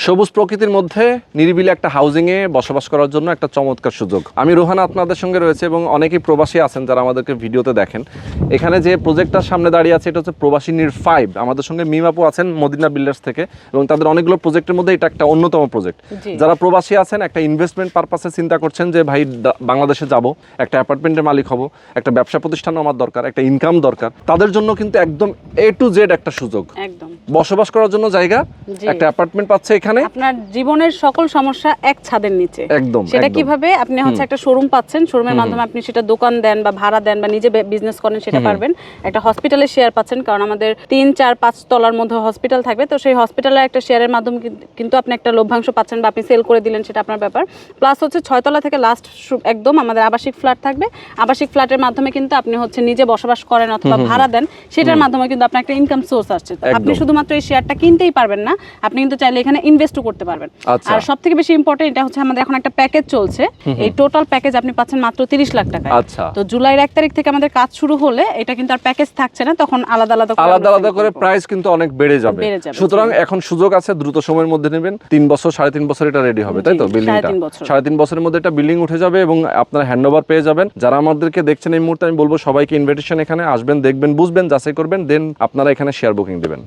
সবুজ প্রকৃতির মধ্যে নিরিবিলি একটা হাউজিংয়ে বসবাস করার জন্য একটা চমৎকার সুযোগ। আমি রোহান আপনাদের সঙ্গে রয়েছে এবং অনেকেই প্রবাসী আছেন যারা আমাদেরকে ভিডিওতে দেখেন। এখানে যে প্রজেক্টটার সামনে দাঁড়িয়ে আছে এটা হচ্ছে প্রবাসী নির 5। আমাদের সঙ্গে মিমাপু আছেন মদিনা বিল্ডার্স থেকে এবং তাদের অনেকগুলো প্রজেক্টের মধ্যে এটা একটা অন্যতম প্রজেক্ট। যারা প্রবাসী আছেন একটা ইনভেস্টমেন্ট পারপাসে চিন্তা করছেন যে ভাই বাংলাদেশে যাব, একটা অ্যাপার্টমেন্টের মালিক হব, একটা ব্যবসা প্রতিষ্ঠান আমার দরকার, একটা ইনকাম দরকার, তাদের জন্য কিন্তু একদম A to Z একটা সুযোগ। একদম বসবাস করার জন্য জায়গা, একটা অ্যাপার্টমেন্ট পাচ্ছে এখানে, আপনার জীবনের সকল সমস্যা এক ছাদের নিচে। একদম সেটা কিভাবে আপনি হচ্ছে একটা শোরুম পাচ্ছেন, শোরুমের মাধ্যমে আপনি সেটা দোকান দেন বা ভাড়া দেন বা নিজে বিজনেস করেন সেটা পারবেন। একটা হসপিটালের শেয়ার পাচ্ছেন, কারণ আমাদের 3, 4, 5 তলার মধ্যে হসপিটাল থাকবে, তো সেই হসপিটালের একটা শেয়ারের মাধ্যমে কিন্তু আপনি একটা লভ্যাংশ পাচ্ছেন বা আপনি সেল করে দিলেন, সেটা আপনার ব্যাপার। প্লাস হচ্ছে 6 তলা থেকে লাস্ট একদম আমাদের আবাসিক ফ্ল্যাট থাকবে। আবাসিক ফ্ল্যাটের মাধ্যমে কিন্তু আপনি হচ্ছে নিজে বসবাস করেন অথবা ভাড়া দেন, সেটার মাধ্যমে কিন্তু আপনার একটা ইনকাম সোর্স আসছে। আপনি শুধুমাত্র এই শেয়ারটা কিনতেই পারবেন না, আপনি কিন্তু চাইলে এখানে ইনভেস্টও করতে পারবেন। আর সবথেকে বেশি ইম্পর্টেন্ট এটা হচ্ছে আমাদের এখন একটা প্যাকেজ চলছে। এই টোটাল প্যাকেজ আপনি পাচ্ছেন মাত্র 30 লাখ টাকা। তো জুলাইয়ের 1 তারিখ থেকে আমাদের কাজ শুরু হলে এটা কিন্তু আর প্যাকেজ থাকছে না, তখন আলাদা আলাদা করে প্রাইস কিন্তু অনেক বেড়ে যাবে। সুতরাং এখন সুযোগ আছে, দ্রুত সময়ের মধ্যে নেবেন। 3 বছর 3.5 বছর এটা রেডি হবে, তাই তো? বিল্ডিংটা 3.5 বছরের মধ্যে এটা বিল্ডিং উঠে যাবে এবং আপনারা হ্যান্ডওভার পেয়ে যাবেন। যারা আমাদেরকে দেখছেন এই মুহূর্তে আমি বলবো সবাইকে ইনভিটেশন, এখানে আসবেন, দেখবেন, বুঝবেন, যাচাই করবেন, দেন আপনারা এখানে শেয়ার বুকিং দিবেন।